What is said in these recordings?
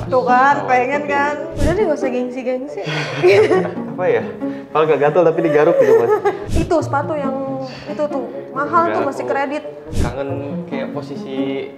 Tuh kan, pengen kan? Udah deh gak usah gengsi-gengsi. Apa ya? Kalau nggak gatel tapi digaruk gitu mas. Itu sepatu yang itu tuh mahal tuh, masih kredit. Kangen kayak posisi.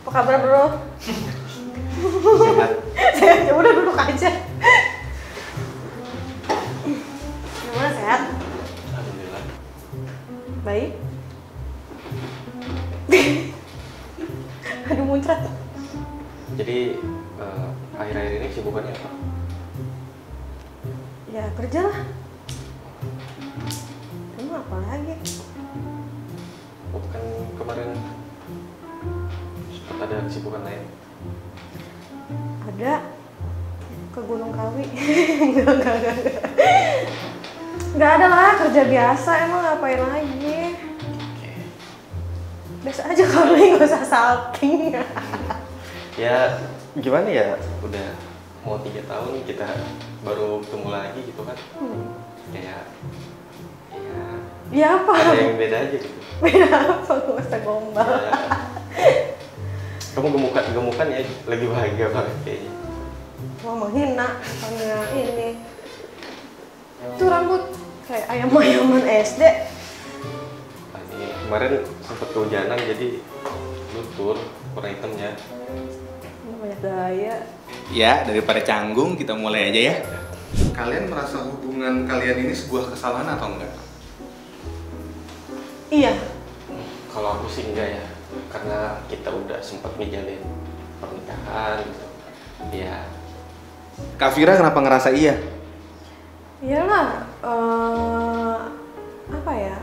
Apa kabar bro? Sehat. Ya udah duduk aja. Gimana, sehat? Alhamdulillah. Baik. Aduh muncrat. Jadi akhir-akhir ini kesibukannya apa? Ya kerja lah. Emang apa lagi? Bukan kemarin sempat ada kesibukan lain? Ada ke Gunung Kawi. Enggak. Enggak ada lah, kerja biasa. Emang ngapain lagi? Oke. Biasa aja kali, nggak usah salting. Ya gimana ya? Udah mau 3 tahun kita baru ketemu lagi gitu kan? Kayak ya Ya apa? ada yang beda aja gitu. Beda apa? Gak usah gombal. Ya, kamu gemukan ya, lagi bahagia banget kayaknya. Wah menghina, karena ini. Itu rambut kayak ayam-ayaman SD. Nah, ini kemarin sempat kehujanan jadi luntur warna hitamnya. Ini banyak gaya. Ya, daripada canggung, kita mulai aja ya. Kalian merasa hubungan kalian ini sebuah kesalahan atau enggak? Iya. Kalau aku sih enggak ya, karena kita udah sempat ngejalin pernikahan gitu. Ya, Kak Vira kenapa ngerasa iya? Iyalah, apa ya?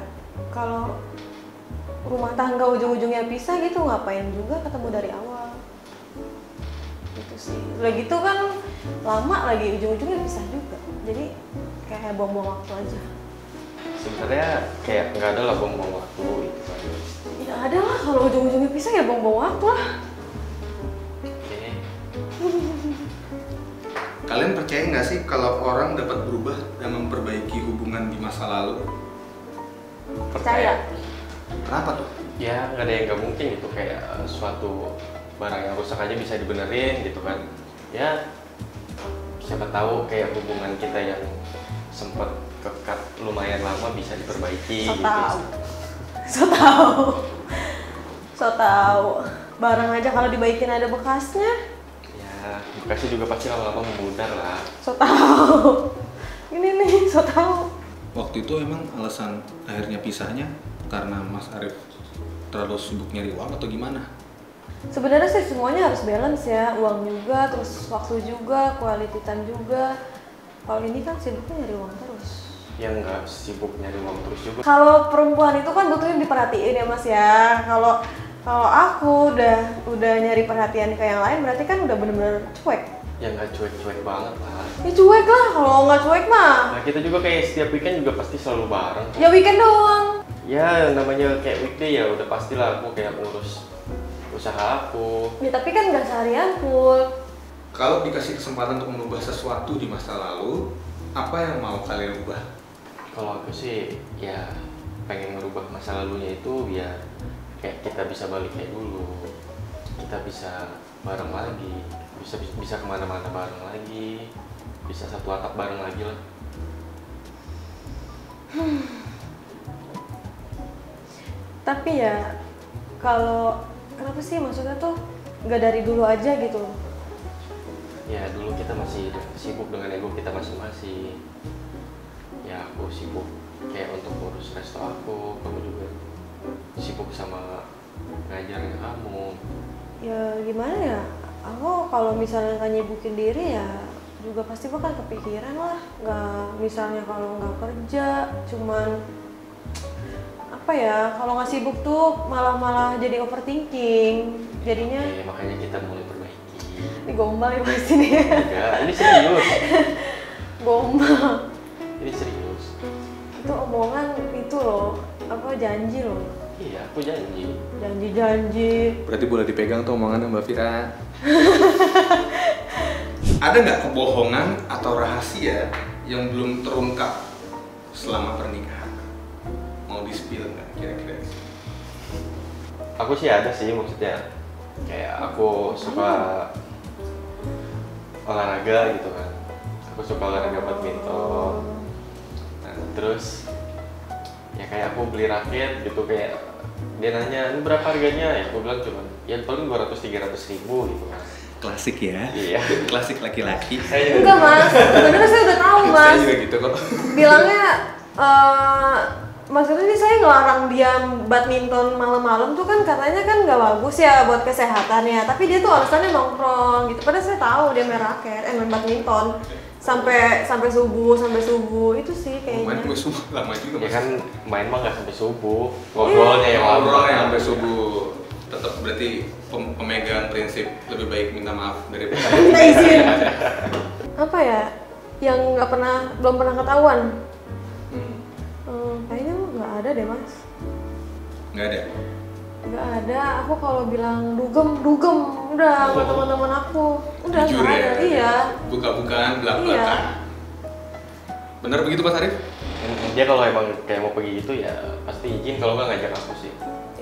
Kalau rumah tangga ujung-ujungnya pisah gitu, ngapain juga ketemu dari awal? Gitu sih. Udah gitu kan lama lagi ujung-ujungnya pisah juga. Jadi kayak buang-buang waktu aja. sebenarnya kayak nggak ada lah buang-buang waktu gitu kan. Ya ada lah, kalau ujung-ujungnya pisah ya buang-buang waktu lah. Oke. Kalian percaya nggak sih kalau orang dapat berubah dan memperbaiki hubungan di masa lalu? Percaya. Kenapa tuh? Ya nggak ada yang nggak mungkin gitu, kayak suatu barang yang rusak aja bisa dibenerin gitu kan. Ya siapa tahu kayak hubungan kita yang sempat kekat lumayan lama bisa diperbaiki So gitu. tau. So tau. So tau. Barang aja kalau dibaikin ada bekasnya. Ya bekasnya juga pasti lama-lama memudar lah. So tau. Ini nih, so tau. Waktu itu emang alasan akhirnya pisahnya karena Mas Arif terlalu sibuk nyari uang atau gimana? Sebenarnya sih semuanya harus balance ya, uang juga, terus waktu juga, quality time juga. Kalau ini kan sibuknya nyari uang terus. Ya nggak sibuk nyari uang terus juga. Kalau perempuan itu kan butuhnya diperhatiin ya Mas ya. Kalau aku udah nyari perhatian ke yang lain, berarti kan udah bener-bener cuek. Ya nggak cuek-cuek banget lah. Ya cuek lah, kalau nggak cuek mah. Nah kita juga kayak setiap weekend juga pasti selalu bareng. Ya weekend doang. Ya namanya kayak weekday ya udah pastilah aku kayak ngurus usaha aku. Ya tapi kan nggak seharian full. Kalau dikasih kesempatan untuk mengubah sesuatu di masa lalu, apa yang mau kalian ubah? Kalau aku sih ya pengen merubah masa lalunya itu biar kayak kita bisa balik kayak dulu, kita bisa bareng lagi, bisa kemana-mana bareng lagi, bisa satu atap bareng lagi lah. Tapi ya kalau kenapa sih maksudnya tuh nggak dari dulu aja gitu loh. Ya dulu kita masih sibuk dengan ego kita masing-masing. Ya aku sibuk kayak untuk ngurus resto aku, kamu juga sibuk sama ngajarnya kamu. Ya gimana ya, aku kalau misalnya nggak nyibukin diri ya juga pasti bakal kepikiran lah. Nggak, misalnya kalau nggak kerja cuman apa ya, kalau nggak sibuk tuh malah jadi overthinking jadinya. Oke, makanya kita mulai perbaiki. Ini gombal ya pasti nih. Enggak, ini serius. Gombal. Ini serius. Itu omongan itu loh, apa janji loh. Iya, aku janji. Janji. Berarti boleh dipegang tuh omongannya Mbak Vira. Ada nggak kebohongan atau rahasia yang belum terungkap selama pernikahan? Mau di-spill nggak kira-kira? Aku sih ada sih, maksudnya kayak aku suka olahraga gitu kan. Aku suka olahraga badminton. Nah, terus ya kayak aku beli raket gitu, kayak dia nanya ini berapa harganya, ya aku bilang cuma ya paling 200-300 ribu gitu kan. Klasik ya. Iya. Klasik laki-laki. Enggak mas, sebenarnya saya udah tahu mas. Saya juga gitu kok. Bilangnya maksudnya nih saya ngelarang dia badminton malam-malam tuh kan katanya kan nggak bagus ya buat kesehatannya, tapi dia tuh alasannya nongkrong gitu. Padahal saya tahu dia main raket, main badminton sampai subuh itu sih Main kayaknya. sampai subuh lama juga Ya mas. kan main mah nggak sampai subuh, ngobrolnya yang lama. Ngobrol yang sampai subuh. Tetap berarti pemegang prinsip lebih baik minta maaf daripada Minta izin. Apa ya? Yang belum pernah ketahuan? Kayaknya nggak ada deh mas. nggak ada. Nggak ada. Aku kalau bilang dugem, udah sama teman-teman aku. Udah Jujur nggak ya. ada. Iya. Buka-bukaan, belak-belakan. Iya. Bener begitu Mas Arif? Dia kalau emang kayak mau pergi gitu ya pasti izin, kalau nggak ngajak aku sih.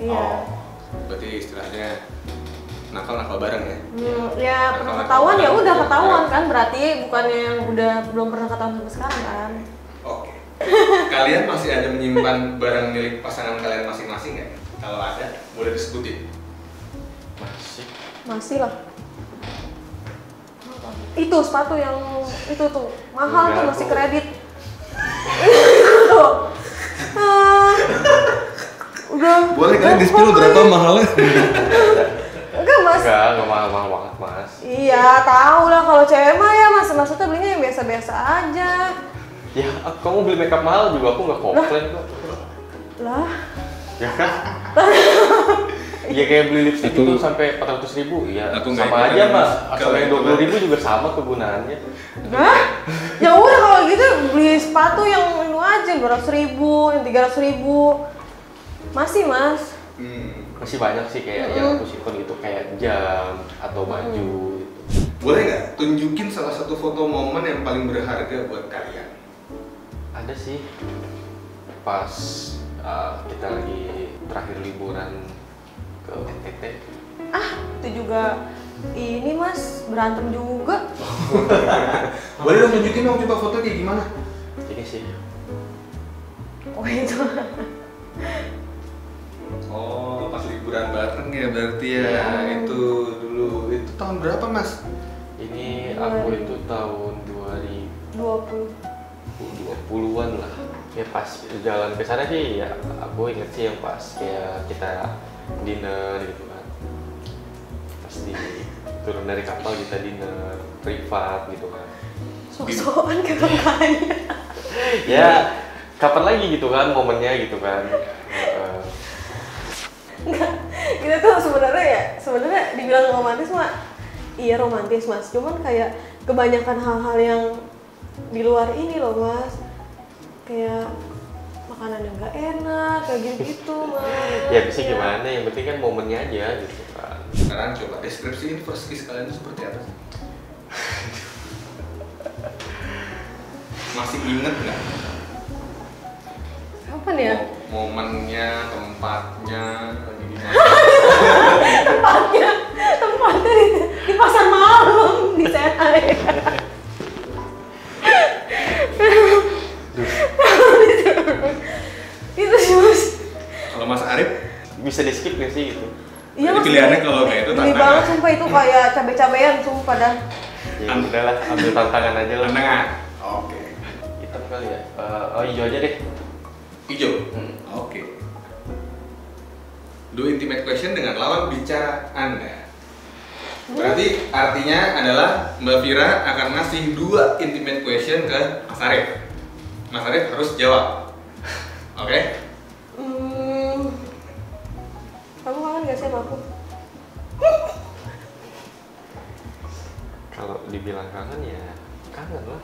Iya. Oh, berarti istilahnya nakal bareng ya? Ya pernah ketahuan ya udah ketahuan kan, berarti bukannya yang udah belum pernah ketahuan sampai sekarang kan. Oke. Kalian masih ada menyimpan barang milik pasangan kalian masing-masing nggak? Kalau ada, boleh disebutin. Masih. Lah. Itu sepatu yang itu tuh mahal Enggak, tuh, masih aku- kredit. Udah. Boleh kalian di-spill berapa mahalnya? Enggak mas. Enggak mahal-mahal banget mas. Iya tahu lah kalau cewek mah ya mas, maksudnya belinya yang biasa-biasa aja. Ya kamu beli makeup mahal juga aku nggak komplain kok. Lah. Ya kan? Ya kayak beli lipstick Aku- itu sampai 400 ribu, ya Aku nggak sama ikutan, aja Mas. mas. Kalau Sama yang itu 20 ribu juga sama kegunaannya. Hah? Ya udah kalau gitu beli sepatu yang itu aja 200.000, yang 300.000. Masih mas. Masih banyak sih kayak yang aku simpen gitu, kayak jam atau baju gitu. Boleh nggak tunjukin salah satu foto momen yang paling berharga buat kalian? Ada sih pas kita lagi terakhir liburan ke NTT. Itu juga ini mas berantem juga. Boleh dong tunjukin dong coba foto kayak gimana? Ini sih Oh itu. Oh, pas liburan bareng ya berarti ya. Iya. Itu dulu. Itu tahun berapa mas? ini aku itu tahun 2020-an lah. Ya pas jalan ke sana sih ya aku inget sih yang pas kayak kita dinner gitu kan. Pas di turun dari kapal kita dinner privat gitu kan. Sok-sokan ke kakaknya. Ya kapan lagi gitu kan momennya gitu kan. Enggak, kita tuh sebenarnya dibilang romantis mah iya romantis mas, cuman kayak kebanyakan hal-hal yang di luar ini loh mas, kayak makanan yang nggak enak kayak gitu mas. Ya bisa gimana, yang penting kan momennya aja gitu kan. Sekarang coba deskripsiin first kiss kalian itu seperti apa sih? Masih inget nggak? Kapan ya? Momennya, tempatnya, lagi di mana? tempatnya di pasar malam di Senai. Itu sih mas. Kalau Mas Arif, Bisa di skip gak sih gitu? Iya Jadi mas. pilihannya kalau kayak itu geli tantangan. banget sumpah, itu kayak cabe-cabean sumpah dan. Ya udahlah, ambil tantangan aja lah. tantangan. Oke. Hitam kali ya? Oh hijau aja deh. Hijau. Hmm. Oke. Do intimate question dengan lawan bicara Anda. Berarti artinya adalah Mbak Vira akan ngasih 2 intimate question ke Mas Arif. Mas Arif harus jawab. Oke? Kamu kangen gak sih sama aku? Kalau dibilang kangen ya kangen lah.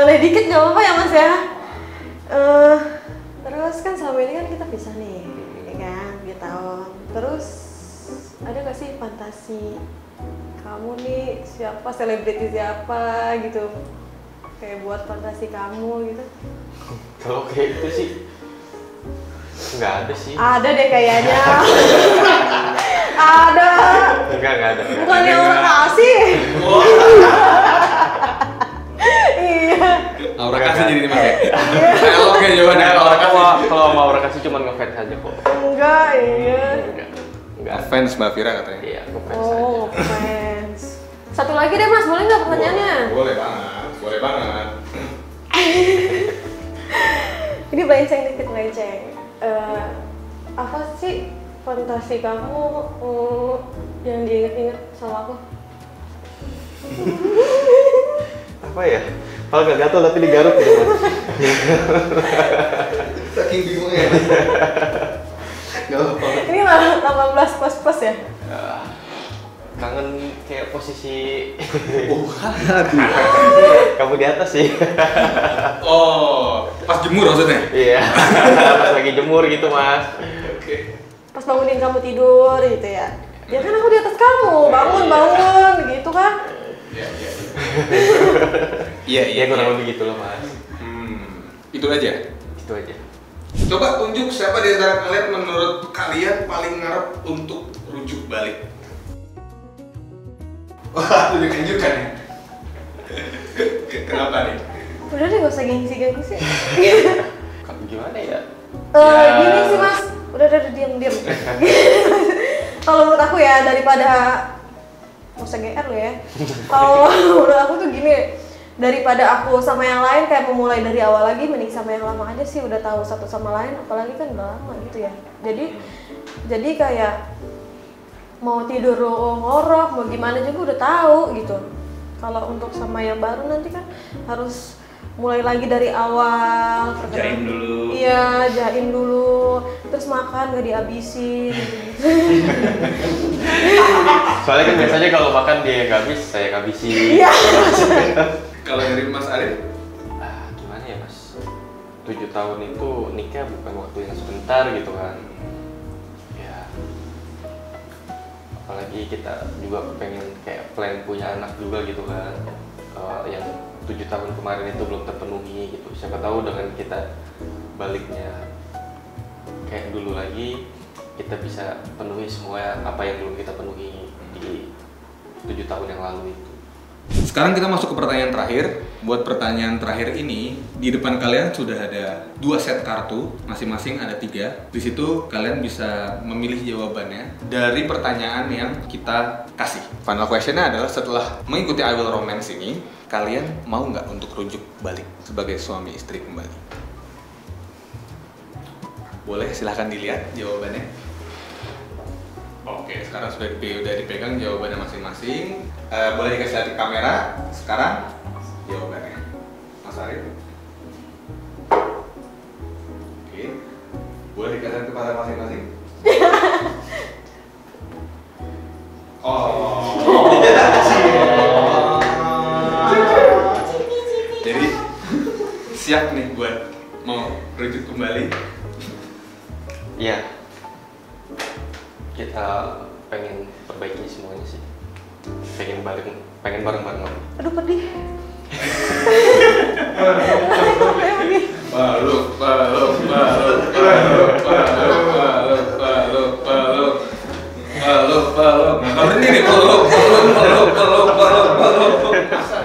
boleh dikit nggak apa-apa ya Mas ya. Terus kan selama ini kan kita pisah nih, ya kan, 3 tahun. Terus ada nggak sih fantasi kamu nih siapa, selebriti siapa gitu? Kayak buat fantasi kamu gitu. Kalau kayak itu sih nggak ada sih. Ada deh kayaknya. Ada. Enggak ada. Bukan yang makasih. Iya. Aura kasih jadi Mas ya. Oke jawabannya Aura kasih. Kalau mau Aura kasih cuma ngefans aja kok. Enggak, iya. Enggak. Fans Mbak Vira katanya. Iya, ngefans aja. Oh, fans. Satu lagi deh Mas, boleh nggak pertanyaannya? Boleh banget, boleh banget. Ini melenceng dikit, melenceng. Apa sih fantasi kamu yang diinget-inget sama aku? Apa ya? Kalau nggak gatel tapi digaruk gitu Mas. Saking bingungnya. Gak apa-apa. Ini 18 plus ya? Kangen kayak posisi Waduh. kamu di atas sih. Oh, pas jemur maksudnya? Iya. Pas lagi jemur gitu Mas. Oke. Pas bangunin kamu tidur gitu ya? Ya kan aku di atas kamu, bangun gitu kan? Iya, iya. Iya, Iya kurang lebih gitu loh Mas. Itu aja. Itu aja. Coba tunjuk siapa di antara kalian menurut kalian paling ngarep untuk rujuk balik. Wah, tunjuk-tunjukkan ya. Kenapa nih? Udah deh, gak usah gengsi-gengsi. Gimana ya? Gini sih Mas, udah diam. Kalau menurut aku ya, daripada gak usah GR lo ya. Kalau menurut aku tuh gini, daripada aku sama yang lain kayak memulai dari awal lagi, mending sama yang lama aja sih, udah tahu satu sama lain, apalagi kan udah lama gitu ya. Jadi kayak mau tidur ngorok, mau gimana juga udah tahu gitu. Kalau untuk sama yang baru nanti kan harus mulai lagi dari awal. Jaim dulu. Iya, jaim dulu. Terus makan gak dihabisin. Soalnya kan biasanya kalau makan dia yang nggak habis, saya yang habisin. Iya. Kalau dari Mas Arif? Gimana ya Mas? 7 tahun itu nikah bukan waktu yang sebentar gitu kan. Ya. Apalagi kita juga pengen kayak plan punya anak juga gitu kan. Yang 7 tahun kemarin itu belum terpenuhi gitu. Siapa tahu dengan kita baliknya kayak dulu lagi, kita bisa penuhi semua apa yang belum kita penuhi di 7 tahun yang lalu itu. Sekarang kita masuk ke pertanyaan terakhir. Buat pertanyaan terakhir ini, di depan kalian sudah ada 2 set kartu, masing-masing ada 3. Di situ kalian bisa memilih jawabannya dari pertanyaan yang kita kasih. Final questionnya adalah setelah mengikuti I Will Romance ini, kalian mau nggak untuk rujuk balik sebagai suami istri kembali? Boleh, silahkan dilihat jawabannya. Oke, sekarang sudah dipegang jawabannya masing-masing. Boleh dikasih lihat di kamera. Sekarang jawabannya, Mas Arif. Oke, boleh dikasih lihat kepada masing-masing. Oh. Jadi siap nih buat mau rujuk kembali. Iya. Kita pengen perbaiki semuanya sih. Pengen bareng-bareng. Aduh pedih.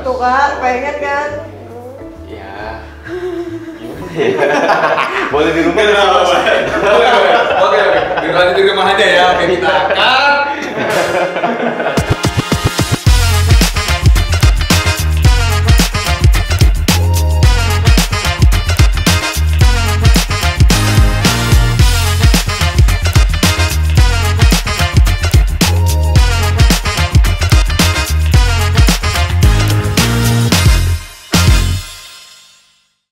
Tuh kan, pengen kan? Ya. Gimana ya? Boleh di rumah ya? Oke. Dilanjut di rumah aja ya. Oke, kita cut.